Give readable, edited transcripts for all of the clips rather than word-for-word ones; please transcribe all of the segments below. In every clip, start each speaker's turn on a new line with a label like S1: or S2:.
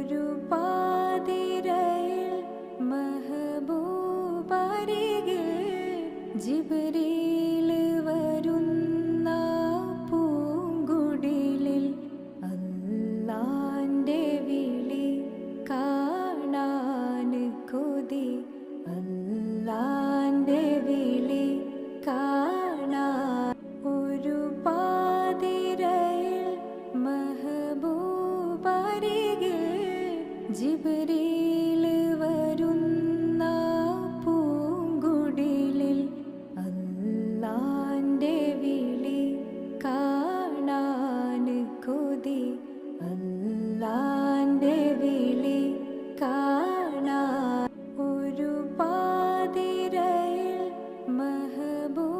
S1: ഒരു പാതിരയിൽ മെഹബൂബരികിൽ ജിബ്രീൽ വരുന്ന പൂങ്കുടിലിൽ അല്ലാന്റെ വിളി കാണാൻ കൊതി, അല്ലാന്റെ വിളി കാണാൻ. ഒരു പാതിരയിൽ മെഹബൂബരികിൽ ജിബ്രീൽ വരുന്ന പൂങ്കുടിലിൽ അല്ലാന്റെ വിളി കാണാൻ കൊതി, അല്ലാന്റെ വിളി കാണാൻ. ഒരു പാതിരയിൽ മെഹബൂബരികിൽ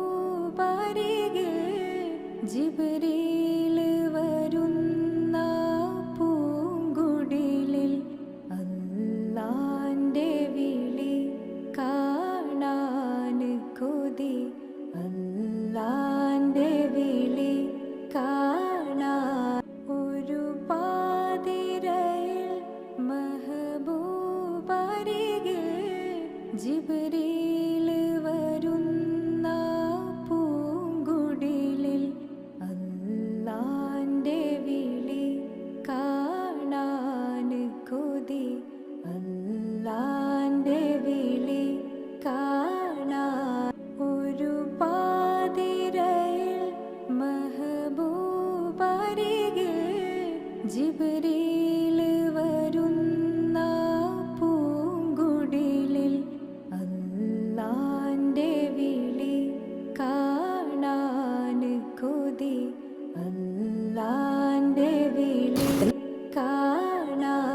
S1: ജിബ്രീൽ വരുന്ന പൂങ്കുടിലിൽ അല്ലാന്റെ വിളി കാണാൻ കൊതി, അല്ലാന്റെ വിളി കാണാൻ. ഒരു പാതിരയിൽ മെഹബൂബരികിൽ ജിബ്രീൽ വരുന്ന പൂങ്കുടിലിൽ അല്ലാന്റെ വിളി കാണാൻ കൊതി, അല്ലാന്റെ വിളി കാണാൻ. ഒരു പാതിരയിൽ മെഹബൂബരികിൽ ജിബ്രീൽ വരുന്ന പൂങ്കുടിലിൽ അല്ലാന്റെ വിളി കാണാൻ കൊതി, അല്ലാന്റെ വിളി കാണാൻ.